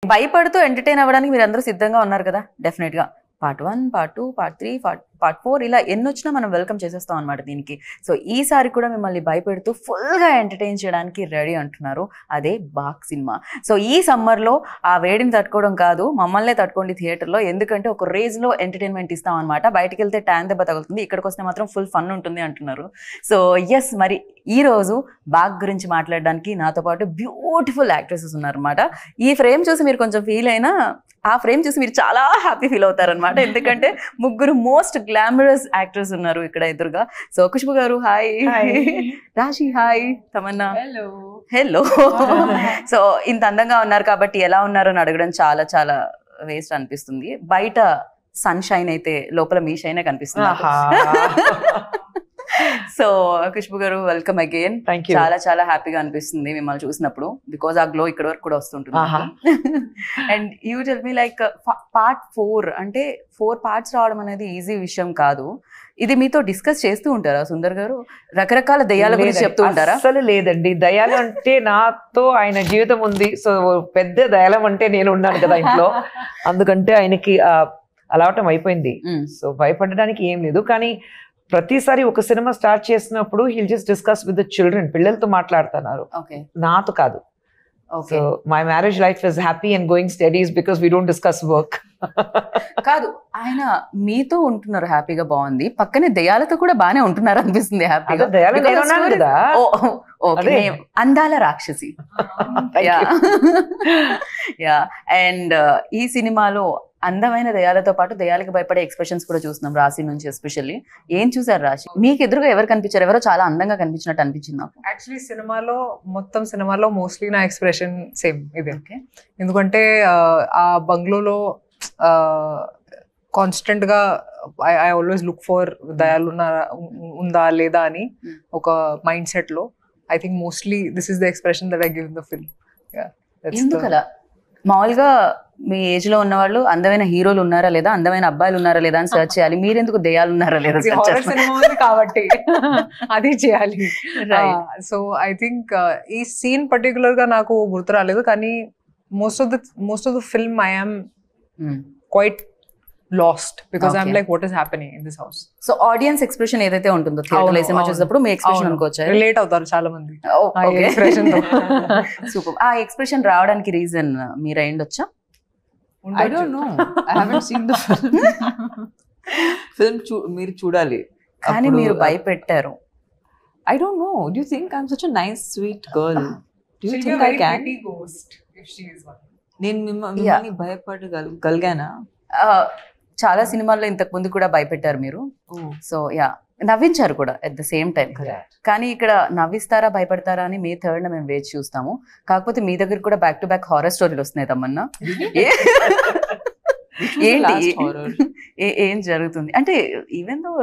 భయపడుతూ ఎంటర్టైన్ అవ్వడానికి మీరు అందరూ సిద్ధంగా ఉన్నారు కదా డెఫినెట్ గా. పార్ట్ 1, పార్ట్ 2, పార్ట్ 3, పార్ట్ 4 ఇలా ఎన్నొచ్చినా మనం వెల్కమ్ చేసేస్తాం అనమాట దీనికి. సో ఈసారి కూడా మిమ్మల్ని భయపెడుతూ ఫుల్గా ఎంటర్టైన్ చేయడానికి రెడీ అంటున్నారు. అదే బాక్ సినిమా. సో ఈ సమ్మర్లో ఆ వేడిని తట్టుకోవడం కాదు, మమ్మల్నే తట్టుకోండి థియేటర్లో. ఎందుకంటే ఒక రేంజ్లో ఎంటర్టైన్మెంట్ ఇస్తాం అనమాట. బయటకు వెళ్తే ట్యాన్ దెబ్బ తగులుతుంది, ఇక్కడికి వస్తే మాత్రం ఫుల్ ఫన్ ఉంటుంది అంటున్నారు. సో ఎస్, మరి ఈరోజు బాక్ గురించి మాట్లాడడానికి నాతో పాటు బ్యూటిఫుల్ యాక్ట్రెసెస్ ఉన్నారనమాట. ఈ ఫ్రేమ్ చూసి మీరు కొంచెం ఫీల్ అయినా ఆ ఫ్రేమ్ చూసి మీరు చాలా హ్యాపీ ఫీల్ అవుతారనమాట. ఎందుకంటే ముగ్గురు మోస్ట్ గ్లామరస్ యాక్టర్స్ ఉన్నారు ఇక్కడ ఎదురుగా. సో ఖుష్బు గారు హాయ్, రాశి హాయ్, తమన్నా హలో. సో ఇంత అందంగా ఉన్నారు కాబట్టి ఎలా ఉన్నారో అని అడగడం చాలా చాలా వేస్ట్ అనిపిస్తుంది. బయట సన్ షైన్ అయితే లోపల మీ షైనే కనిపిస్తుంది. సో ఖుష్బు గారు వెల్కమ్ అగైన్. చాలా చాలా హ్యాపీగా అనిపిస్తుంది మిమ్మల్ని చూసినప్పుడు, బికాస్ ఆ గ్లో ఇక్కడ వరకు కూడా వస్తుంటుంది. And you tell me like part 4 అంటే 4 పార్ట్స్ రావడం అనేది ఈజీ విషయం కాదు. ఇది మీతో డిస్కస్ చేస్తూ ఉంటారా సుందర్ గారు? రకరకాల దయ్యాల గురించి చెప్తూ ఉంటారా? అసలు లేదండి, దయాలు అంటే నాతో ఆయన జీవితం ఉంది. సో పెద్ద దయాలం అంటే నేను ఉన్నాను కదా ఇంట్లో, అందుకంటే ఆయనకి అలవాటం అయిపోయింది. సో భయపడడానికి ఏం లేదు. కానీ ప్రతిసారి ఒక సినిమా స్టార్ట్ చేసినప్పుడు hill just discuss with the children, పిల్లలతో మాట్లాడుతున్నారు, నాతో కాదు. So my marriage life is happy and going studies because we don't discuss work. కాదు, ఆయన మీతో ఉంటున్నారు హ్యాపీగా, బాగుంది. పక్కనే దయాలతో కూడా బానే ఉంటున్నారు అనిపిస్తుంది హ్యాపీగా. అందాల రాక్షసి. యా. అండ్ ఈ సినిమాలో అందమైన దయాలతో పాటు దయాలకు భయపడే ఎక్స్ప్రెషన్స్ కూడా చూస్తున్నాం రాశి నుంచి. ఎస్పెషల్లీ ఏం చూసారు రాశి? మీకు ఎదురుగా ఎవరు కనిపించారు? ఎవరో చాలా అందంగా కనిపించినట్టు అనిపించింది నాకు. యాక్చువల్లీ మొత్తం సినిమాలో మోస్ట్లీ నా ఎక్స్ప్రెషన్ సేమ్ ఇదే. ఎందుకంటే ఆ బంగ్లోలో కాన్స్టెంట్ గా ఐ ఆల్వేస్ లుక్ ఫర్ దయాలు ఉందా లేదా అని ఒక మైండ్ సెట్ లో. I think mostly this is the expression that I give in the film. ఎందుకలా? మామూలుగా మీ ఏజ్ లో ఉన్న వాళ్ళు అందమైన హీరోలు ఉన్నారా లేదా, అందమైన అబ్బాయిలు ఉన్నారా లేదా అని సర్చ్ చేయాలి. మీరెందుకు దెయ్యాలు ఉన్నారా లేదా కాబట్టి అది చేయాలి. సో ఐ థింక్ ఈ సీన్ పర్టికులర్ గా నాకు గుర్తు రాలేదు, కానీ most of the film I am quite lost because I'm like what is happening in this house. So audience expression ఏదైతే ఉంటుందో థియేటర్లో సినిమా చూసినప్పుడు మీ ఎక్స్ప్రెషన్ అనుకోవచ్చు, రిలేట్ అవుతారు చాలా మంది. సూపర్. ఆ ఎక్స్ప్రెషన్ రావడానికి రీజన్ మీరు అయ్యుండొచ్చా? I don't know. I haven't seen the film. మీరు చూడాలి. కానీ మీరు భయపెట్టారు. I don't know. Do you think I'm such a nice, sweet girl? Do you think I can? నేను మిమ్మల్ని భయపడగలిగానా? చాలా సినిమాల్లో ఇంతకు ముందు కూడా భయపెట్టారు మీరు. సో యా, నవ్వించారు కూడా అట్ ద సేమ్ టైం. కానీ ఇక్కడ నవ్విస్తారా భయపడతారా అని మే 3rd మేము వేచి చూస్తాము. కాకపోతే మీ దగ్గర కూడా బ్యాక్ టు బ్యాక్ హారర్ స్టోరీలు వస్తున్నాయి తమ్మన్నా. ఏంటి ఏం జరుగుతుంది అంటే, ఈవెన్ దో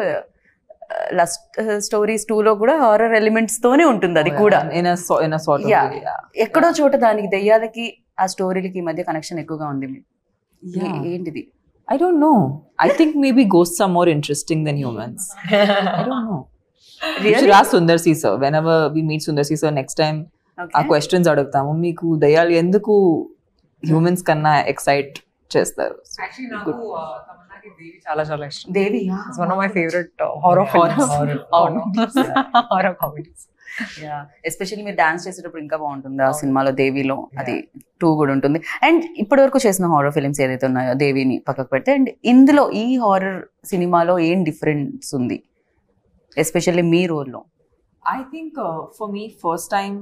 లస్ట్ స్టోరీస్ 2లో కూడా హారర్ ఎలిమెంట్స్ తోనే ఉంటుంది అది కూడా. ఎక్కడో చోట దానికి దెయ్యాలకి ఆ స్టోరీలకి ఈ మధ్య కనెక్షన్ ఎక్కువగా ఉంది. ఏంటిది? I don't know. I think maybe ghosts are more interesting than humans. I don't know. Really? You should ask Sundar C sir. Whenever we meet Sundar C sir next time, our questions adugtamu. Meeku dayalu enduku humans kanna excite chestaru? Actually naku Tamannaki Devi chala ishtam. Devi, it's one of my favorite horror comedies. Yeah, especially మీరు dance చేసేటప్పుడు ఇంకా బాగుంటుంది ఆ సినిమాలో. దేవిలో అది 2 కూడా ఉంటుంది. And ఇప్పటి వరకు చేసిన హారర్ ఫిలిమ్స్ ఏదైతే ఉన్నాయో దేవిని పక్కకు పెడితే, అండ్ ఇందులో ఈ హారర్ సినిమాలో ఏం డిఫరెన్స్ ఉంది ఎస్పెషల్లీ మీ రోల్లో? I think for me first time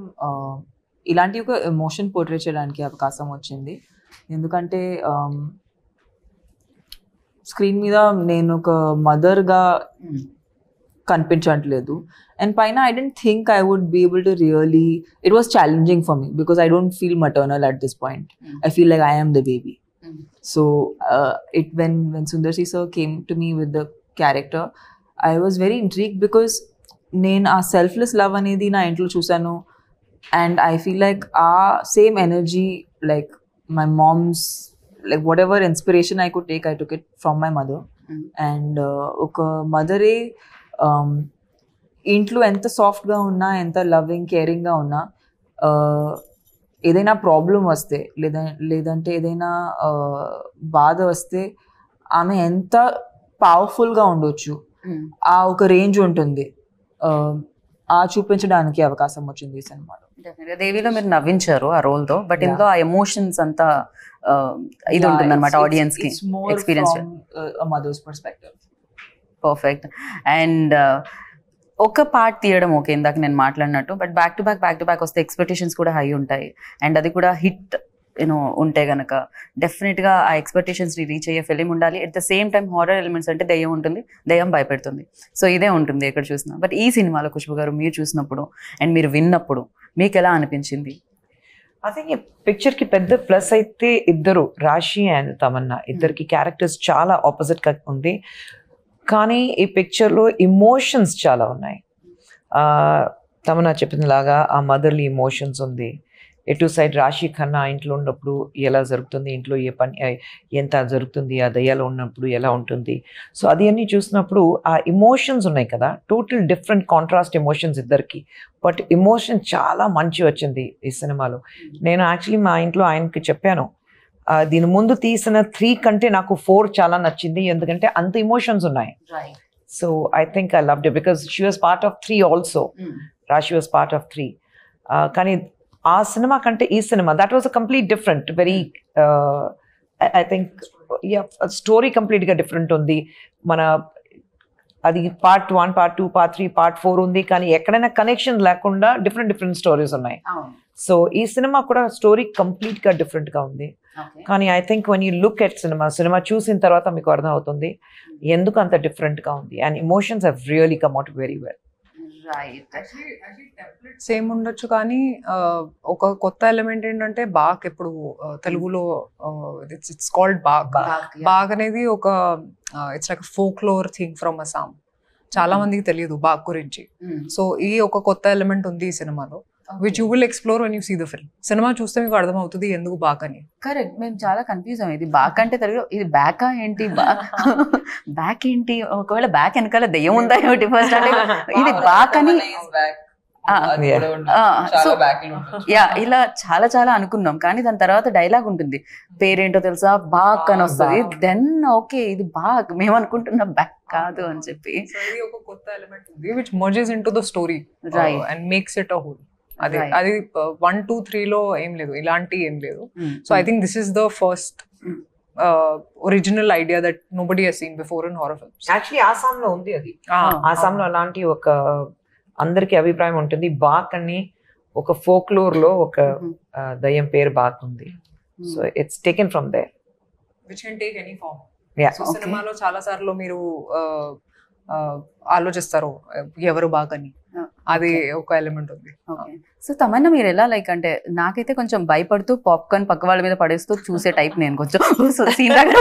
ఇలాంటి ఒక ఎమోషన్ పోర్ట్రే చేయడానికి అవకాశం వచ్చింది. ఎందుకంటే స్క్రీన్ మీద నేను ఒక మదర్గా కనిపించట్లేదు. And paina, I didn't think I would be able to really... It was challenging for me because I don't feel maternal at this point. I feel like I am the baby. So when Sundar C sir came to me with the character, I was very intrigued because నేను ఆ selfless love అనేది నా ఇంట్లో చూసాను. And I feel like same energy, like my mom's, like whatever inspiration I could take, I took it from my mother. And oka mother ఇంట్లో ఎంత సాఫ్ట్గా ఉన్నా, ఎంత లవింగ్ కేరింగ్గా ఉన్నా, ఏదైనా ప్రాబ్లం వస్తే లేదంటే ఏదైనా బాధ వస్తే ఆమె ఎంత పవర్ఫుల్గా ఉండొచ్చు, ఆ ఒక రేంజ్ ఉంటుంది, ఆ చూపించడానికి అవకాశం వచ్చింది ఈ సినిమాలో. దేవిలో మీరు నవ్వించారు ఆ రోల్ తో, బట్ ఇందులో ఆ ఎమోషన్స్ అంతా ఇది ఉంటుంది అనమాట ఆడియన్స్ కి experience. Mothers perspective. Perfect. And ఒక పార్ట్ తీయడం ఓకే, ఇందాక నేను మాట్లాడినట్టు, బట్ బ్యాక్ టు బ్యాక్ వస్తే ఎక్స్పెక్టేషన్స్ కూడా హై ఉంటాయి. అండ్ అది కూడా హిట్ ఉంటే గనక డెఫినెట్గా ఆ ఎక్స్పెక్టేషన్స్ని రీచ్ అయ్యే ఫిలిం ఉండాలి. At the same time horror elements అంటే దెయ్యం ఉంటుంది, దెయ్యం భయపెడుతుంది. సో ఇదే ఉంటుంది ఎక్కడ చూసినా. బట్ ఈ సినిమాలో ఖుష్బు గారు మీరు చూసినప్పుడు అండ్ మీరు విన్నప్పుడు మీకు ఎలా అనిపించింది? ఐ థింక్ ఈ పిక్చర్ కి పెద్ద ప్లస్ అయితే ఇద్దరు, రాశి అండ్ తమన్నా, ఇద్దరికి క్యారెక్టర్స్ చాలా ఆపోజిట్ గా ఉంది. కానీ ఈ పిక్చర్ లో ఇమోషన్స్ చాలా ఉన్నాయి. తమన్నా చెప్పిన లాగా ఆ మదర్లీ ఇమోషన్స్ ఉంది. ఎటు సైడ్ రాశి ఖన్నా ఇంట్లో ఉన్నప్పుడు ఎలా జరుగుతుంది, ఇంట్లో ఏ పని ఎంత జరుగుతుంది, ఆ దయ్యాలో ఉన్నప్పుడు ఎలా ఉంటుంది. సో అది అన్నీ చూసినప్పుడు ఆ ఇమోషన్స్ ఉన్నాయి కదా, టోటల్ డిఫరెంట్ కాంట్రాస్ట్ ఎమోషన్స్ ఇద్దరికి. బట్ ఎమోషన్ చాలా మంచి వచ్చింది ఈ సినిమాలో. నేను యాక్చువల్లీ మా ఇంట్లో ఆయనకి చెప్పాను, దీని ముందు తీసిన 3 కంటే నాకు 4 చాలా నచ్చింది, ఎందుకంటే అంత ఇమోషన్స్ ఉన్నాయి. So I think I loved it because she was part of 3 also. రాశి వాజ్ పార్ట్ ఆఫ్ 3. కానీ ఆ సినిమా కంటే ఈ cinema that was a complete different, very I think story కంప్లీట్గా డిఫరెంట్ ఉంది. మన అది పార్ట్ 1, పార్ట్ 2, పార్ట్ 3, పార్ట్ 4 ఉంది, కానీ ఎక్కడైనా కనెక్షన్ లేకుండా డిఫరెంట్ స్టోరీస్ ఉన్నాయి. సో ఈ సినిమా కూడా స్టోరీ కంప్లీట్గా డిఫరెంట్గా ఉంది. కానీ I think one you look at cinema చూసిన తర్వాత మీకు అర్థం అవుతుంది ఎందుకు అంత డిఫరెంట్గా ఉంది. And emotions have really come out very well. Same ఉండొచ్చు, కానీ ఒక కొత్త ఎలిమెంట్ ఏంటంటే బాగ్. ఇప్పుడు తెలుగులో ఇట్స్ కాల్డ్ బాగ్. బాగ్ అనేది ఒక it's like folklore thing from Assam. చాలా మందికి తెలియదు బాగ్ గురించి. సో ఈ ఒక కొత్త ఎలిమెంట్ ఉంది ఈ సినిమాలో, which you will explore when you see the film. సినిమా చూస్తే మీకు అర్థమవుతుంది ఎందుకు బాగ్ అని. కరెక్ట్. మేము చాలా కన్ఫ్యూజ్ అయ్యాం, ఇది బాక్ అంటే తెలుగు, ఇది బ్యాకా ఏంటి, బ్యాక్ ఏంటి, ఒకవేళ బ్యాక్ వెనకాల దెయ్యం ఉందా ఏమిటి ఫస్ట్ అంటే ఇది బాక్ అని. ఇలా చాలా అనుకున్నాం, కానీ దాని తర్వాత డైలాగ్ ఉంటుంది, పేరేంటో తెలుసా, బాక్ అని వస్తుంది. దెన్ ఓకే ఇది బాక్, మేము అనుకుంటున్నాం బ్యాక్ కాదు అని చెప్పి. ఒక కొత్త ఎలిమెంట్ ఉంది which mergers into the story and makes it a whole. అది 1, 2, 3 లో ఏం లేదు, ఇలాంటి ఏం లేదు. So I think this is the first original idea that nobody has seen before in horror films. Actually ఆసాంలో ఉంది అది. ఆసాంలో అలాంటి ఒక అందరికి అభిప్రాయం ఉంటుంది, బాక్ అని ఒక ఫోక్లోర్ లో ఒక దయ్యం పేరు బాక్ ఉంది. So it's taken from there, which can take any form. సినిమాలో చాలా సార్లు మీరు ఆలోచిస్తారు ఎవరు బాక్ అని, అది ఒక ఎలిమెంట్ ఉంది. సో తమన్నా మీరు ఎలా లైక్ అంటే, నాకైతే కొంచెం భయపడుతూ పాప్కార్న్ పక్క వాళ్ళ మీద పడేస్తూ చూసే టైప్ నేను కొంచెం. సీన్ దగ్గర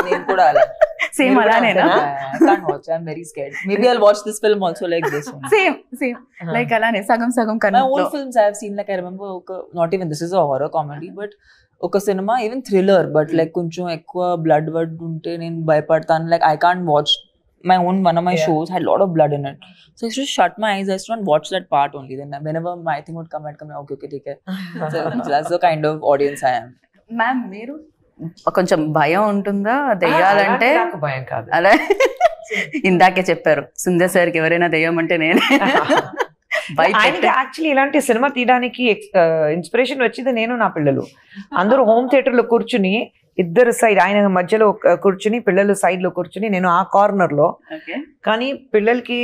నేను కూడా అలా same అలానేనా? I can't watch. I'm very scared. Maybe I'll watch this film also like this one. Same. Like అలానే సగం My old films I have seen, like I remember, not even this is a horror comedy, but ఒక సినిమా even thriller, but like కొంచెం ఎక్కువ blood ఉంటే నేను భయపడతాను. Like I can't watch one of my shows had a lot of blood in it, so I used to shut my eyes, I used to not watch that part only. Then whenever my thing would come, I'd come, okay theek hai. So that's the kind of audience I am. Ma'am, మీరు కొంచెం భయం ఉంటుందా దెయ్యాలంటే? భయం కాదు, అలా ఇందాకే చెప్పారు సుందర్ సార్కి ఎవరైనా దెయ్యం అంటే నేనే. యాక్చువల్లీ ఇలాంటి సినిమా తీయడానికి ఇన్స్పిరేషన్ వచ్చింది నేను, నా పిల్లలు అందరూ హోమ్ థియేటర్ లో కూర్చుని, ఇద్దరు సైడ్, ఆయన మధ్యలో కూర్చుని, పిల్లలు సైడ్ లో కూర్చుని, నేను ఆ కార్నర్ లో. కానీ పిల్లలకి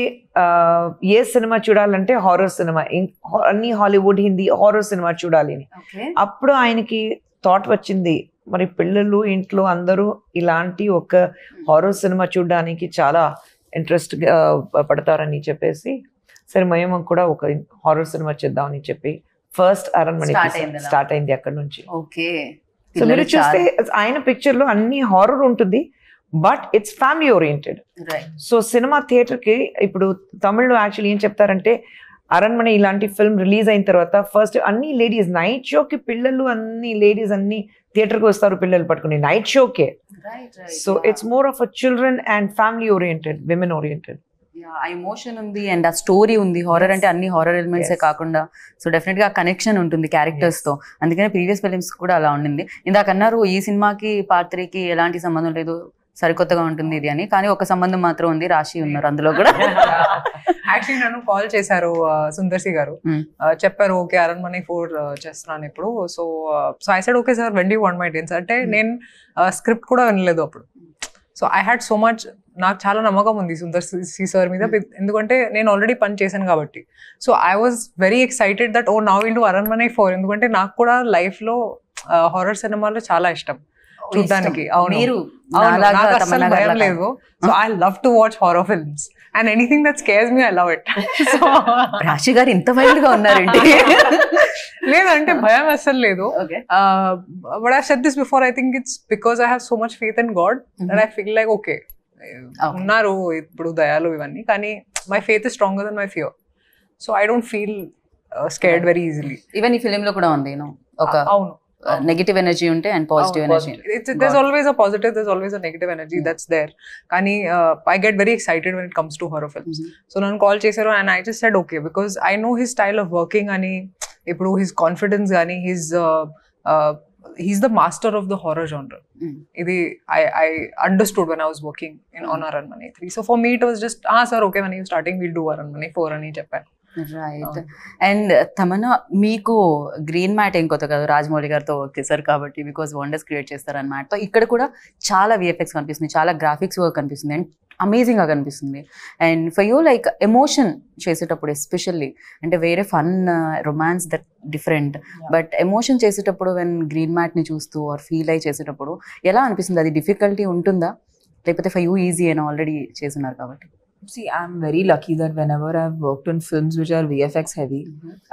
ఏ సినిమా చూడాలంటే హారర్ సినిమా, అన్ని హాలీవుడ్, హిందీ హారర్ సినిమా చూడాలి అని. అప్పుడు ఆయనకి థాట్ వచ్చింది, మరి పిల్లలు ఇంట్లో అందరూ ఇలాంటి ఒక హారర్ సినిమా చూడడానికి చాలా ఇంట్రెస్ట్ పడతారని చెప్పేసి, సరే మేము కూడా ఒక హారర్ సినిమా చేద్దామని చెప్పి ఫస్ట్ అరణ్మణి స్టార్ట్ అయింది అక్కడ నుంచి. ఓకే. సో మీరు చూస్తే ఆయన పిక్చర్ లో అన్ని హారర్ ఉంటుంది, but it's family oriented. So cinema theatre కి ఇప్పుడు తమిళ్లో యాక్చువల్లీ ఏం చెప్తారంటే, అరణ్మణి ఇలాంటి ఫిల్మ్ రిలీజ్ అయిన తర్వాత ఫస్ట్ అన్ని లేడీస్ నైట్ షోకి, పిల్లలు అన్ని లేడీస్ అన్ని థియేటర్కి వస్తారు పిల్లలు పట్టుకుని నైట్ షోకే. So it's more of a children and family oriented, women oriented. ఆ ఎమోషన్ ఉంది అండ్ ఆ స్టోరీ ఉంది. హారర్ అంటే అన్ని హారర్ ఎలిమెంట్సే కాకుండా సో డెఫినెట్ గా ఆ కనెక్షన్ ఉంటుంది క్యారెక్టర్స్ తో. అందుకనే ప్రీవియస్ ఫిలిమ్స్ కూడా అలా ఉండింది. ఇందాక అన్నారు ఈ సినిమాకి పార్ట్ 3కి ఎలాంటి సంబంధం లేదు, సరికొత్తగా ఉంటుంది ఇది అని, కానీ ఒక సంబంధం మాత్రం ఉంది, రాశి ఉన్నారు అందులో కూడా. యాక్చువల్లీ నన్ను కాల్ చేశారు సుందర్సి గారు, చెప్పారు ఓకే అరణ్మనే 4 చేస్తున్నాను ఇప్పుడు. So I said okay sir, when do you want my dates అంటే నేను స్క్రిప్ట్ కూడా వినలేదు అప్పుడు. So I had so much, నాకు చాలా నమ్మకం ఉంది సుందర్ సి సార్ మీద, ఎందుకంటే నేను ఆల్రెడీ పని చేశాను కాబట్టి. So I was very excited that oh now will do Aranmanai 4, ఎందుకంటే నాకు కూడా లైఫ్ లో హారర్ సినిమాలు చాలా ఇష్టం చూడడానికి. నాకు అసలు భయం లేదు. So I love to watch horror films and anything that scares me I love it. రాశి గారు ఇంత వైల్డ్ గా ఉన్నారండి. లేదంటే భయం అసలు లేదు. But I said this before, I think it's because I have so much faith in God that I feel like okay ఉన్నారు ఇప్పుడు దయాలు ఇవన్నీ, కానీ my faith is stronger then my fear. So I don't feel scared very easily. Even ఈ film లో కూడా ఉంది ఒక అవును నెగటివ్ ఎనర్జీ ఉంటే and positive energy. There's always a positive, there's always a negative energy that's there. Kani I get very excited when it comes to horror films. So nannu call chesaru and I just said okay, because I know his style of working ani ippudu his confidence gani he's the master of the horror genre. Idi I understood when I was working on Aranmane 3. So for me it was just sir okay, when you starting we'll do Aranmane 4 ani cheppanu. Right. And Tamannaah మీకు green mat ఏం కొత్త కాదు, రాజమౌళి గారితో work చేశారు కాబట్టి because wonders create చేస్తారు అన్నమాట. ఇక్కడ కూడా చాలా విఎఫ్ఎక్స్ కనిపిస్తుంది, చాలా గ్రాఫిక్స్ వర్క్ కనిపిస్తుంది అండ్ అమేజింగ్గా కనిపిస్తుంది. And for you like emotion చేసేటప్పుడు ఎస్పెషల్లీ, అంటే వేరే fun romance that different, but emotion చేసేటప్పుడు వెన్ గ్రీన్ మ్యాట్ని చూస్తూ ఆర్ ఫీల్ అయి చేసేటప్పుడు ఎలా అనిపిస్తుంది? అది డిఫికల్టీ ఉంటుందా లేకపోతే ఫర్ యూ ఈజీ అయినా ఆల్రెడీ చేస్తున్నారు కాబట్టి? See, I'm very lucky that whenever I've worked on films which are VFX heavy,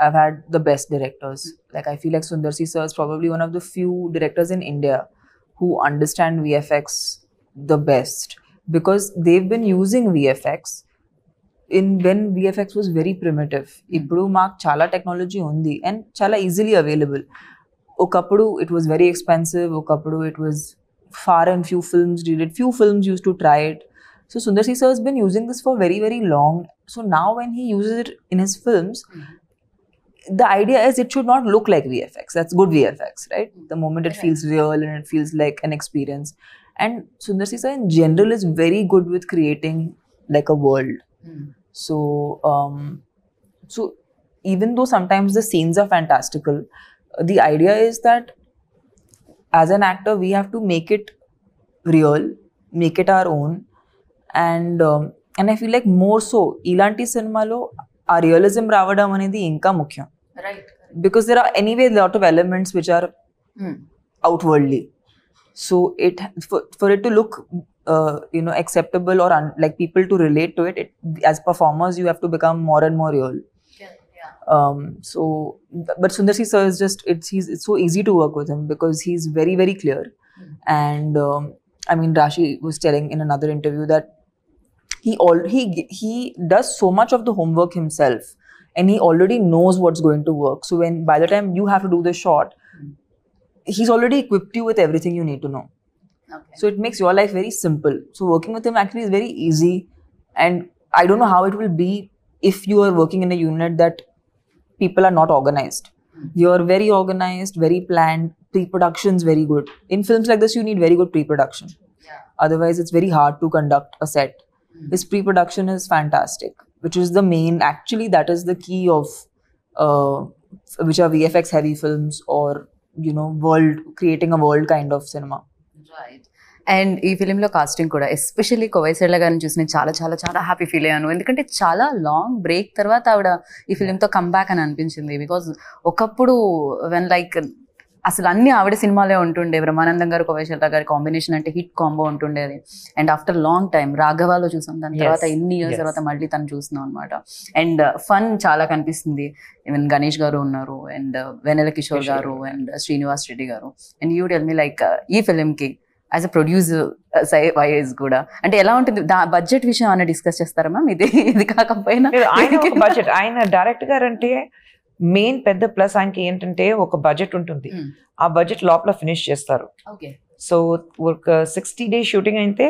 I've had the best directors. Like I feel like Sundar C sir is probably one of the few directors in India who understand VFX the best, because they've been using VFX when VFX was very primitive. Ippudu maak chala technology undi and chala easily available. Okappudu it was very expensive, okappudu it was far and few films did it. Few films used to try it. So Sundar C sir has been using this for very, very long. So now when he uses it in his films, the idea is it should not look like VFX. That's good VFX, right? The moment it feels real and it feels like an experience. And Sundar C sir in general is very good with creating like a world. So even though sometimes the scenes are fantastical, the idea is that as an actor we have to make it real, make it our own. And I feel like more so ilanti cinema lo aa realism raavadam anedi inka mukhyam, right? Because there are anyway a lot of elements which are outwardly, so it for it to look acceptable or like people to relate to it, as performers you have to become more and more real. So but Sundar C sir is just it's so easy to work with him because he's very, very clear. And I mean, Rashi was telling in another interview that he does so much of the homework himself and he already knows what's going to work. So when by the time you have to do the shot, he's already equipped you with everything you need to know. Okay. So it makes your life very simple. So working with him actually is very easy, and I don't know how it will be if you are working in a unit that people are not organized. You're very organized, very planned, pre-production's very good. In films like this you need very good pre-production. Otherwise it's very hard to conduct a set. This pre-production is fantastic, which is the main, actually that is the key of which are VFX heavy films or world, creating a world kind of cinema. Right. And ఈ ఫిలింలో casting కూడా especially కోవైసెడ్ల గారిని చూసి నేను చాలా చాలా చాలా happy feel అయ్యాను. ఎందుకంటే చాలా లాంగ్ బ్రేక్ తర్వాత ఆవిడ ఈ ఫిలింతో కమ్బ్యాక్ అని అనిపించింది. బికాజ్ ఒకప్పుడు వెన్ లైక్ అసలు అన్ని ఆవిడ సినిమాలే ఉంటుండే, బ్రహ్మానందం గారు కోవైసెడ్ల గారి కాంబినేషన్ అంటే హిట్ కాంబో ఉంటుండేది. అండ్ ఆఫ్టర్ లాంగ్ టైం రాఘవాలో చూసాం, దాని తర్వాత ఎన్ని ఇయర్స్ తర్వాత మళ్ళీ తను చూస్తున్నాం అనమాట. అండ్ ఫన్ చాలా కనిపిస్తుంది. ఈవెన్ గణేష్ గారు ఉన్నారు అండ్ వెన్నెల కిషోర్ గారు అండ్ శ్రీనివాస్ రెడ్డి గారు. And you tell me like ఈ ఫిలింకి యాజ్ అ ప్రొడ్యూసర్ వైజ్ కూడా అంటే ఎలా ఉంటుంది? బడ్జెట్ విషయం అన్న డిస్కస్ చేస్తారా మ్యామ్? ఇది కాకపోయినా బడ్జెట్ ఆయన డైరెక్ట్ గారు అంటే మెయిన్ పెద్ద ప్లస్ ఆయనకి ఏంటంటే ఒక బడ్జెట్ ఉంటుంది, ఆ బడ్జెట్ లోపల ఫినిష్ చేస్తారు. సో ఒక 60 days షూటింగ్ అయితే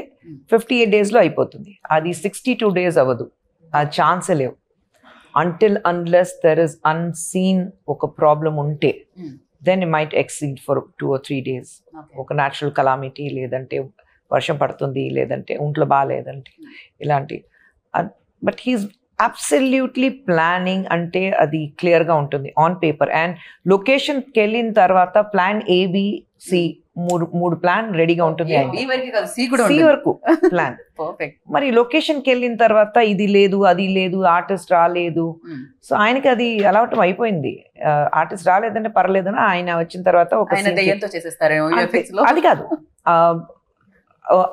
58 days లో అయిపోతుంది. అది 62 days అవ్వదు. ఆ ఛాన్సే లేవు. Until unless there is unseen ఒక ప్రాబ్లం ఉంటే then it might exceed for 2 or 3 days. ఒక న్యాచురల్ కలామిటీ, లేదంటే వర్షం పడుతుంది, లేదంటే ఒంట్లో బాగాలేదంటే ఇలాంటి. బట్ హీస్ అబ్సల్యూట్లీ ప్లానింగ్ అంటే అది క్లియర్గా ఉంటుంది ఆన్ పేపర్. అండ్ లొకేషన్కి వెళ్ళిన తర్వాత ప్లాన్ ABC మూడు ప్లాన్ రెడీగా ఉంటుంది. C వరకు ప్లాన్. మరి లొకేషన్కి వెళ్ళిన తర్వాత ఇది లేదు, అది లేదు, ఆర్టిస్ట్ రాలేదు. సో ఆయనకి అది అలవాటు అయిపోయింది. ఆర్టిస్ట్ రాలేదంటే పర్లేదని ఆయన వచ్చిన తర్వాత ఒక అది కాదు,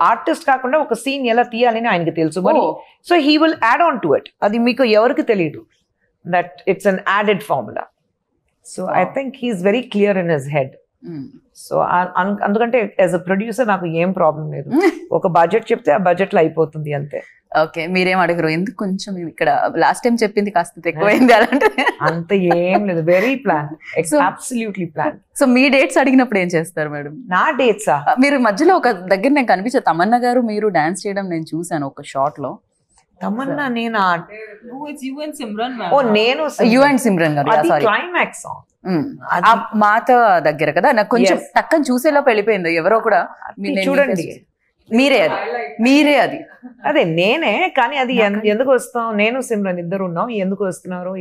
ఆర్టిస్ట్ కాకుండా ఒక సీన్ ఎలా తీయాలని ఆయనకి తెలుసు. మరి so he will add on to it. అది మీకు ఎవరికి తెలియదు that it's an added formula. So I think he's very clear in his head. So అందుకంటే యాజ్ అ ప్రొడ్యూసర్ నాకు ఏం ప్రాబ్లం లేదు. ఒక బడ్జెట్ చెప్తే ఆ బడ్జెట్ లో అయిపోతుంది అంతే. ఓకే, మీరేం అడగరు ఎందుకు కొంచెం ఇక్కడ లాస్ట్ టైం చెప్పింది కాస్త ఎక్కువైంది అలాంటి? అంత ఏం లేదు, very plan, absolutely plan. So మీ డేట్స్ అడిగినప్పుడు ఏం చేస్తారు మేడం? నా డేట్సా? మీరు మధ్యలో ఒక దగ్గర నేను కనిపించే తమన్నా గారు మీరు డాన్స్ చేయడం నేను చూసాను ఒక షార్ట్ లో. తమన్నా నేను నేను యు అండ్ సిమ్రన్ గారు క్లైమాక్స్ సాంగ్ మాత దగ్గర కదా, నాకు కొంచెం టక్కని చూసేలోపు వెళ్ళిపోయింది. ఎవరో కూడా చూడండి, మీరే అది అదే నేనే. కానీ అది ఎందుకు వస్తాం, నేను సిమ్రన్ ఇద్దరు ఉన్నాం, ఎందుకు వస్తున్నారు,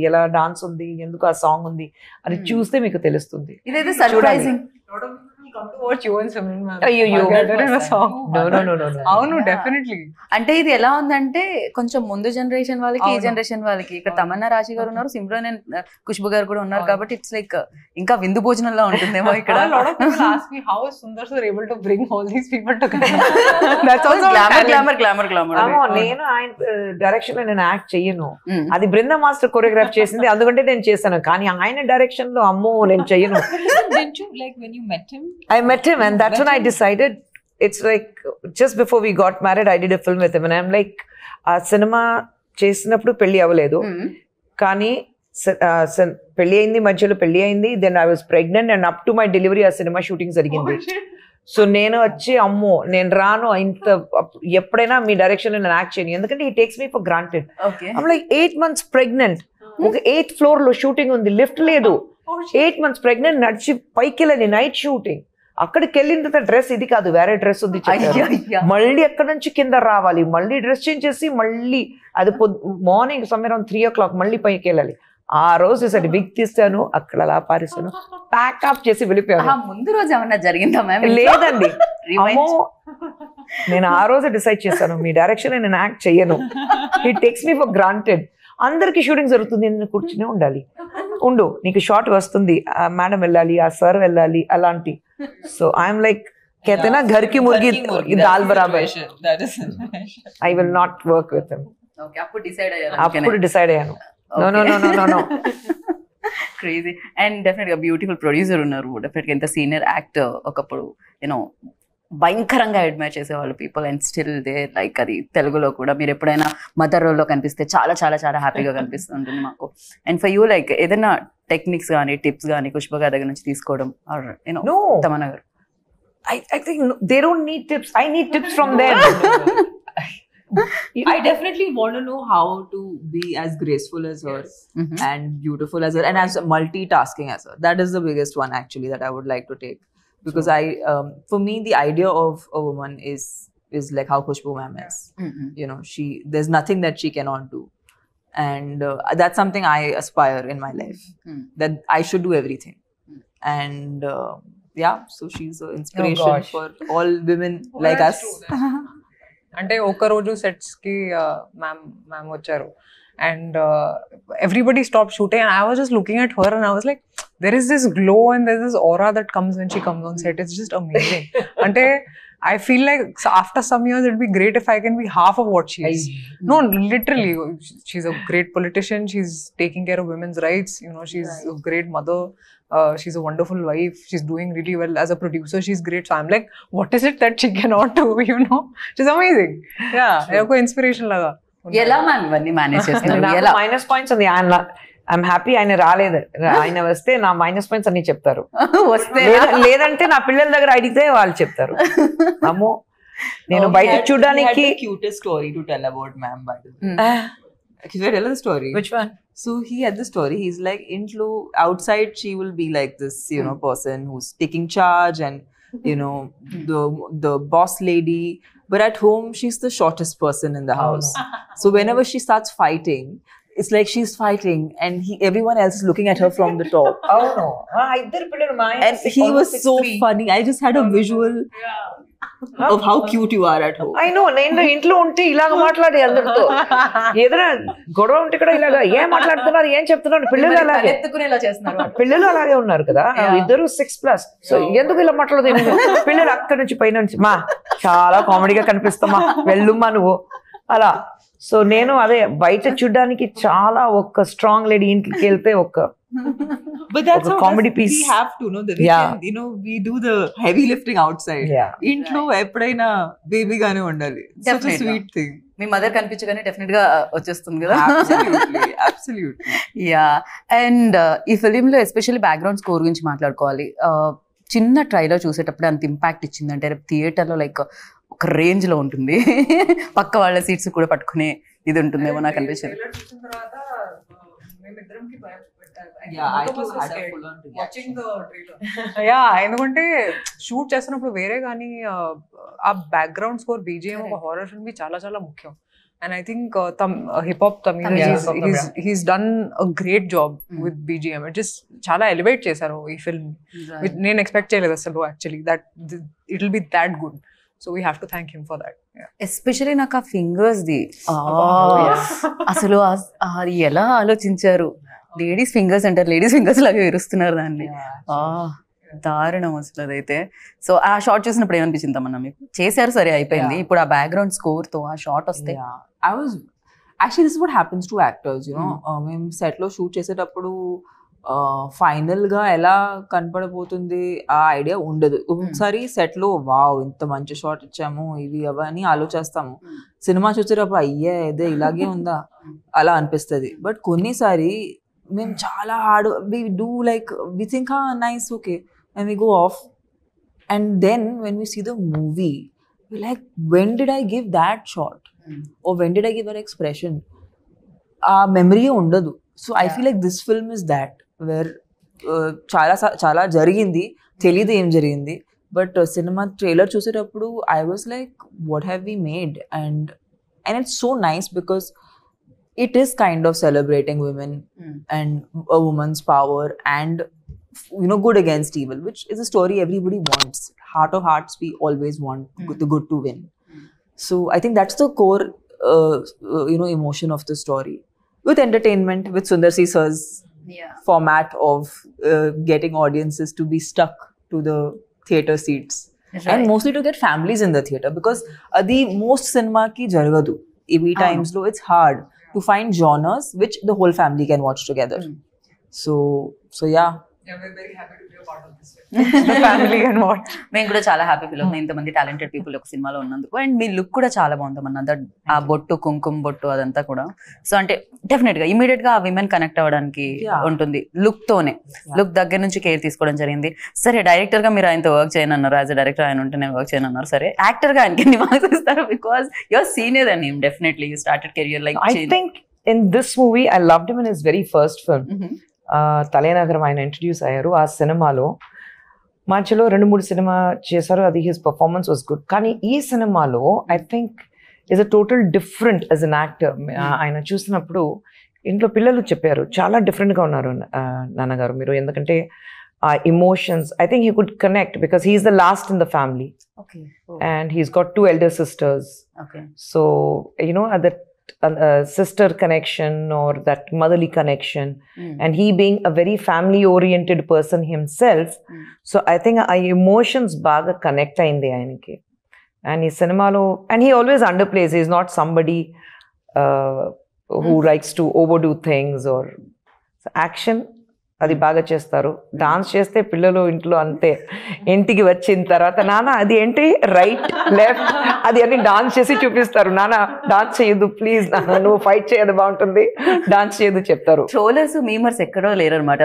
ఎలా డాన్స్ ఉంది, ఎందుకు ఆ సాంగ్ ఉంది అని చూస్తే మీకు తెలుస్తుంది. ఇదైతే సర్ప్రైజింగ్. అవును, డెఫినెట్లీ. అంటే ఇది ఎలా ఉందంటే కొంచెం ముందు జనరేషన్ వాళ్ళకి, ఈ జనరేషన్ వాళ్ళకి. ఇక్కడ తమన్నా రాశి గారు ఉన్నారు, సిమ్రన్ అండ్ ఖుష్బు గారు కూడా ఉన్నారు. కాబట్టి ఇట్స్ లైక్ ఇంకా విందు భోజనంలో ఉంటుందేమో ఇక్కడ. నేను ఆయన డైరెక్షన్ లో నేను యాక్ట్ చెయ్యను, అది బృందా మాస్టర్ కొరియోగ్రాఫ్ చేసింది, అందుకంటే నేను చేశాను. కానీ ఆయన డైరెక్షన్ లో అమ్మో నేను చెయ్యను. I met him and that's when I decided, it's like just before we got married I did a film with him and I'm like ఆ సినిమా చేసినప్పుడు పెళ్లి అవ్వలేదు, కానీ పెళ్లి అయింది, మధ్యలో పెళ్లి అయింది, then I was pregnant and up to my delivery ఆ సినిమా షూటింగ్ జరిగింది. సో నేను వచ్చి అమ్మో నేను రాను, ఇంత ఎప్పుడైనా మీ డైరెక్షన్ లో నేను యాక్ట్ చేయను, ఎందుకంటే he takes me for granted. I'm like 8 months pregnant, ఒక 8th floor లో షూటింగ్ ఉంది, లిఫ్ట్ లేదు, 8 months pregnant, నడిచి పైకి వెళ్ళని నైట్ షూటింగ్. అక్కడికి వెళ్ళిన తర్వాత డ్రెస్ ఇది కాదు, వేరే డ్రెస్ ఉంది, మళ్ళీ ఎక్కడి నుంచి కింద రావాలి, మళ్ళీ డ్రెస్ చేంజ్ చేసి మళ్ళీ అది మార్నింగ్ సమ్వేర్ అరౌండ్ 3 o'clock మళ్ళీ పైకి వెళ్ళాలి. ఆ రోజు సరే విగ్ తీస్తాను, అక్కడ అలా పారేస్తాను, ప్యాకప్ చేసి వెళ్ళిపోయాను. ముందు రోజు ఏమన్నా జరిగిందా మ్యామ్? లేదండి, అమ్మో నేను ఆ రోజు డిసైడ్ చేశాను మీ డైరెక్షన్ నేను యాక్ట్ చెయ్యను, he takes me for granted. అందరికి షూటింగ్ జరుగుతుంది, నేను కూర్చునే ఉండాలి, ఉండు నీకు షార్ట్ వస్తుంది, మేడం వెళ్ళాలి, ఆ సార్ వెళ్ళాలి, అలాంటి. సో ఐఎమ్ లైక్ कहते ना घर की मुर्गी दाल बराबर, I will not work with him. Okay, అప్పుడు డిసైడ్ అయ్యాను. No. క్రేజీ. అండ్ డెఫినెట్ గా బ్యూటిఫుల్ ప్రొడ్యూసర్ ఉన్నారు, డెఫినెట్ గా ఎంత సీనియర్ యాక్టర్, ఒకప్పుడు యూనో భయంకరంగా అడ్మైర్ చేసేవాళ్ళు people, and still they like. అది తెలుగులో కూడా మీరు ఎప్పుడైనా మదర్ రోల్లో కనిపిస్తే చాలా చాలా చాలా హ్యాపీగా కనిపిస్తుంటుంది మాకు. అండ్ ఫర్ యూ లైక్ ఏదైనా టెక్నిక్స్ కానీ టిప్స్ కానీ ఖుష్బు గారి దగ్గర నుంచి తీసుకోవడం, యూనో తమన్నా గారు? I think they don't need tips, I need tips from them. I definitely want to know how to be as graceful as her and beautiful as her and as multitasking as her. That is the biggest one actually that I would like to take, because for me the idea of a woman is like how Khushbu ma'am is. You know, there's nothing that she cannot do, and that's something I aspire in my life, that I should do everything. And yeah, so she's an inspiration for all women like us. అంటే ఒక రోజు sets కి ma'am వచ్చారు and everybody stopped shooting and I was just looking at her and I was like, there is this glow and there's this aura that comes when she comes on set. It's just amazing. Ante I feel like after some years it'd be great if I can be half of what she is. No, literally, she's a great politician, she's taking care of women's rights, you know, she's a great mother, she's a wonderful wife, she's doing really well as a producer, she's great. So I'm like, what is it that she cannot do, you know? She's amazing. Yeah, ఒక inspiration లాగా. ఎలా ma'am ఇవన్నీ manage చేస్తున్నారు? Minus points ఉంది, I'm happy ఆయన రాలేదు, ఆయన వస్తే నా మైనస్ పాయింట్స్ అన్ని చెప్తారు, లేదంటే నా పిల్లల దగ్గర అడిగితే వాళ్ళు చెప్తారు. అమ్మో నేను బయట చూడడానికి cutest story to tell about ma'am, by the way. Should I tell the story? Which one? So he had the story. He's like, intlo outside she will be like this, person who's taking charge and the boss lady. But at home, she's the shortest person in the house. So whenever she starts fighting, it's like she's fighting, and everyone else is looking at her from the top. Oh no! Iddaru pillalu ma And he was so funny. I just had a visual of how cute you are at home. I know. నేను ఇంట్లో ఉంటే ఇలాగ మాట్లాడే అందరితో ఏదైనా గొడవ ఉంటే కూడా ఇలాగా ఏం మాట్లాడుతున్నారు ఏం చెప్తున్నారు పిల్లలు అలాగే ఎత్తుకునేలా చేస్తున్నారు. పిల్లలు అలాగే ఉన్నారు కదా ఇద్దరు 6+. సో ఎందుకు ఇలా మాట్లాడదు పిల్లలు అక్కడి నుంచి పైన నుంచి మా చాలా కామెడీగా కనిపిస్తామా వెళ్ళుమ్మా నువ్వు అలా. సో నేను అదే బయట చూడడానికి చాలా ఒక స్ట్రాంగ్ లేడీ ఇంటికి వెళ్తే ఒక But that's how comedy piece. We have to know that we do the heavy lifting outside. Intlo ఎప్పుడైనా బేబీ గానే ఉండాలి. Such a sweet thing. మీ మదర్ కనిపించగానే డెఫినెట్ గా వచ్చేస్తుంది కదా. Absolutely. యా. అండ్ ఈ ఫిలిం లో ఎస్పెషల్లీ బ్యాక్గ్రౌండ్ స్కోర్ గురించి మాట్లాడుకోవాలి. చిన్న ట్రైలర్ చూసేటప్పుడు అంత ఇంపాక్ట్ ఇచ్చిందంటే థియేటర్ లో లైక్ ఒక రేంజ్ లో ఉంటుంది. పక్క వాళ్ళ సీట్స్ కూడా పట్టుకునే ఇది ఉంటుందేమో నాకు అనిపించింది. ఎందుకంటే షూట్ చేస్తున్నప్పుడు వేరే కానీ ఆ బ్యాక్గ్రౌండ్ స్కోర్ బీజిఎం ఒక హారర్ ఫిల్మ్ కి చాలా చాలా ముఖ్యం. And I think hip hop Tamil he's done a great job with BGM. It just చాలా ఎలివేట్ చేశారు ఈ ఫిల్మ్. నేను ఎక్స్పెక్ట్ చేయలేదు అసలు actually that it will be that good. So we have to thank him for that. Especially నాకు ఆ fingers the అసలు అది ఎలా ఆలోచించారు. లేడీస్ ఫింగర్స్ అంటారు, లేడీస్ ఫింగర్స్ లాగా విరుస్తున్నారు దాన్ని. దారుణం అసలు అదైతే. సో ఆ షార్ట్ చూసినప్పుడు ఏమనిపించింది తమన్నా మీకు? చేశారు సరే అయిపోయింది, ఇప్పుడు ఆ బ్యాక్గ్రౌండ్ స్కోర్ తో ఆ షార్ట్ వస్తే Actually, this is what happens to actors, మేము సెట్ లో షూట్ చేసేటప్పుడు ఫైనల్ గా ఎలా కనపడబోతుంది ఆ ఐడియా ఉండదు. ఒకసారి సెట్ లో వావ్ ఇంత మంచి షాట్ ఇచ్చాము ఇవి అవన్నీ ఆలోచిస్తాము. సినిమా చూసేటప్పుడు అయ్యే ఇదే ఇలాగే ఉందా అలా అనిపిస్తుంది. బట్ కొన్నిసారి మేము చాలా hard we do like we think nice okay and we go off and then when we see the movie we like when did I give that shot or when did I give that expression? Memory ఉండదు. So I feel like this film is that where చాలా జరిగింది తెలియదు ఏం జరిగింది. But cinema trailer చూసేటప్పుడు I was like what have we made? And it's so nice because it is kind of celebrating women and a woman's power and good against evil, which is a story everybody wants. Heart of hearts, we always want the good to win. So I think that's the core, emotion of the story. With entertainment, with Sundar C Sir's format of getting audiences to be stuck to the theatre seats. Right. And mostly to get families in the theatre because the most cinema ki jaragadu. EV times lo, it's hard to find genres which the whole family can watch together. So yeah. Yeah, we're very happy to be a part of this. The family and what? మేము కూడా చాలా happy feel అవుతుంది ఇంతమంది talented people ఒక సినిమాలో ఉన్నందుకు. And me look కూడా చాలా బాగుందన్న ఆ బొట్టు కుంకుమ బొట్టు అదంతా కూడా. సో అంటే డెఫినెట్ గా ఇమీడియట్ గా ఆ విమెన్ కనెక్ట్ అవ్వడానికి ఉంటుంది లుక్ తోనే. లుక్ దగ్గర నుంచి కేర్ తీసుకోవడం జరిగింది. సరే డైరెక్టర్ గా మీరు ఆయనతో వర్క్ చేయనన్నారు, యాజ్ అ డైరెక్టర్ ఆయన ఉంటే నేను వర్క్ చేయనన్నారు. సరే యాక్టర్ గా ఆయనకి ఎన్ని మార్క్స్ ఇస్తారు? Because your senior and him definitely you started career like. I think in this movie I loved him in his very first film. తలేనగరం ఆయన ఇంట్రడ్యూస్ అయ్యారు. ఆ సినిమాలో మధ్యలో 2-3 సినిమా చేశారు. అది హిస్ పర్ఫార్మెన్స్ వాజ్ గుడ్. కానీ ఈ సినిమాలో I think is a total different as an actor. ఆయన చూసినప్పుడు ఇంట్లో పిల్లలు చెప్పారు చాలా డిఫరెంట్గా ఉన్నారు నాన్నగారు మీరు. ఎందుకంటే ఆ emotions I think he could connect because he's the last in the family and he's got 2 elder sisters. So that sister connection or that motherly connection and he being a very family oriented person himself, so I think our emotions baga connect ayindi ayaniki and ee cinema lo and he always underplays. He is not somebody who likes to overdo things or action అది బాగా చేస్తారు. Dance చేస్తే పిల్లలు ఇంట్లో అంతే. ఇంటికి వచ్చిన తర్వాత నాన్న అది ఏంటి రైట్ లెఫ్ట్ అది అని డాన్స్ చేసి చూపిస్తారు. నాన్న డాన్స్ చేయదు ప్లీజ్, నాన్న నువ్వు ఫైట్ చేయదు బాగుంటుంది, డాన్స్ చేయదు చెప్తారు. ట్రోలర్స్ మీమర్స్ ఎక్కడో లేరు అనమాట.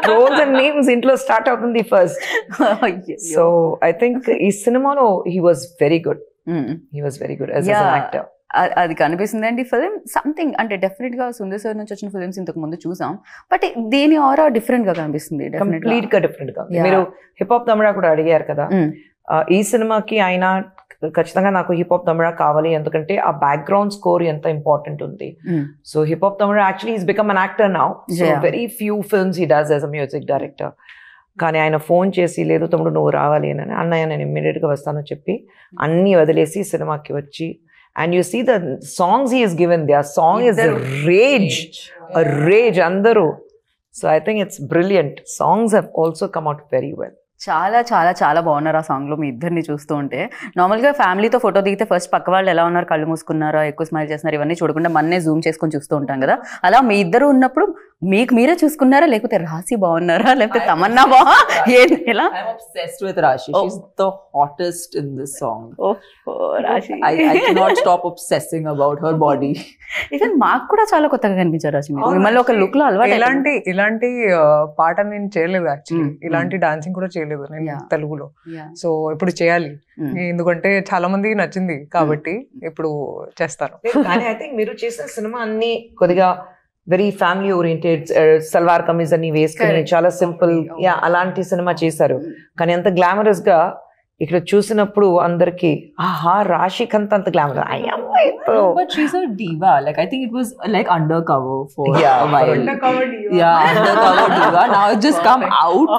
ట్రోల్స్ అండ్ మీమ్స్ ఇంట్లో స్టార్ట్ అవుతుంది ఫస్ట్. సో ఐ థింక్ ఈ సినిమాలో he was very good. He was very good as an actor. అది కనిపిస్తుంది అండి ఫిలిం సంథింగ్ అంటే డెఫినెట్ గా సుందర్ సార్ నుంచి వచ్చిన ఫిలిమ్స్ ఇంతకు ముందు చూసాం బట్ దీని ఆరా డిఫరెంట్ గా కనిపిస్తుంది కంప్లీట్ గా డిఫరెంట్ గా. మీరు హిప్ హాప్ తమిళ కూడా అడిగారు కదా, ఈ సినిమాకి ఆయన ఖచ్చితంగా నాకు హిప్ హాప్ తమిళ కావాలి, ఎందుకంటే ఆ బ్యాక్గ్రౌండ్ స్కోర్ ఎంత ఇంపార్టెంట్ ఉంది. So hip hop Tamil actually is become an actor now, so very few films he does as a music director. కానీ ఆయన ఫోన్ చేసి లేదు తమ్ముడు నువ్వు రావాలి అని, అన్నయ్య నేను ఇమ్మీడియట్ గా వస్తాను చెప్పి అన్ని వదిలేసి సినిమాకి వచ్చి, and you see the songs he is given, the song is rage అందరూ. So I think it's brilliant. Songs have also come out very well. చాలా చాలా చాలా బాగున్నారు ఆ సాంగ్ లో మీ ఇద్దరిని చూస్తూ ఉంటే. నార్మల్గా ఫ్యామిలీతో ఫోటో దిగితే ఫస్ట్ పక్క వాళ్ళు ఎలా ఉన్నారు, కళ్ళు మూసుకున్నారా, ఎక్కువ స్మైల్ చేస్తున్నారు, ఇవన్నీ చూడకుండా మన్నే జూమ్ చేసుకొని చూస్తూ ఉంటాం కదా. అలా మీ ఇద్దరు ఉన్నప్పుడు మీకు మీరే చూసుకున్నారా, లేకపోతే రాశి బాగున్నారా, లేకపోతే తమన్నా ఎలా? I'm obsessed with Rashi. She's the hottest in this song. రాశి I cannot stop obsessing about her body. Even మాకు కూడా చాలా కొత్తగా కనిపించారు రాశి మీరు. మిమ్మల్ని ఒక లుక్ లో అలవాటు ఇలాంటి పాట నేను చేయలేదు యాక్చువల్లీ, ఇలాంటి డాన్సింగ్ కూడా చేయలేదు నేను తెలుగులో. సో ఇప్పుడు చేయాలి, ఎందుకంటే చాలా మందికి నచ్చింది కాబట్టి ఇప్పుడు చేస్తాను. కానీ ఐ థింక్ మీరు చేసిన సినిమా అన్ని కొద్దిగా very family oriented, salwar kameez అని వేసుకుని చాలా సింపుల్ అలాంటి సినిమా చేశారు. కానీ అంత గ్లామరస్ గా ఇక్కడ చూసినప్పుడు అందరికి ఆహా రాశిక్ అంత glamour. But she's a diva. Like I think it was like undercover for a while. Undercover diva. Yeah, undercover diva. Now it's just come out,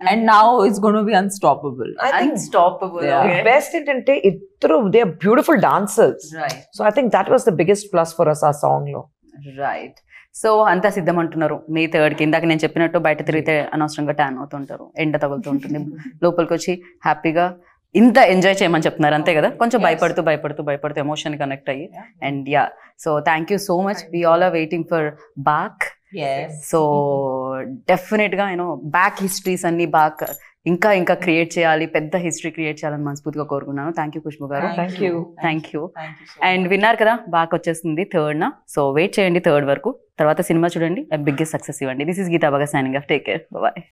and now it's going to be unstoppable. I think unstoppable. best ఏంటంటే ఇద్దరు they are beautiful dancers. Right. So I think that was the biggest plus for us, our song లో. Right. So అంతా సిద్ధం అంటున్నారు మే 3rd ఇందాక నేను చెప్పినట్టు బయట తిరిగితే అనవసరంగా ట్యాన్ అవుతుంటారు, ఎండ తగులుతూ ఉంటుంది, లోపలికి వచ్చి హ్యాపీగా ఇంత ఎంజాయ్ చేయమని చెప్తున్నారు అంతే కదా. కొంచెం భయపడుతూ ఎమోషన్ కనెక్ట్ అయ్యి. And yeah, so thank you so much. We all are waiting for Baak. So definite గా బ్యాక్ హిస్టరీస్ అన్ని బ్యాక్ ఇంకా క్రియేట్ చేయాలి, పెద్ద హిస్టరీ క్రియేట్ చేయాలని మనస్ఫూర్తిగా కోరుకున్నాను. థ్యాంక్ యూ ఖుష్బు గారు. Thank you. అండ్ విన్నారు కదా బ్యాక్ వచ్చేస్తుంది 3rd. సో వెయిట్ చేయండి 3rd వరకు. తర్వాత సినిమా చూడండి, బిగ్గెస్ట్ సక్సెస్ ఇవ్వండి. This is Geeta Bhagat signing off. Take care, bye.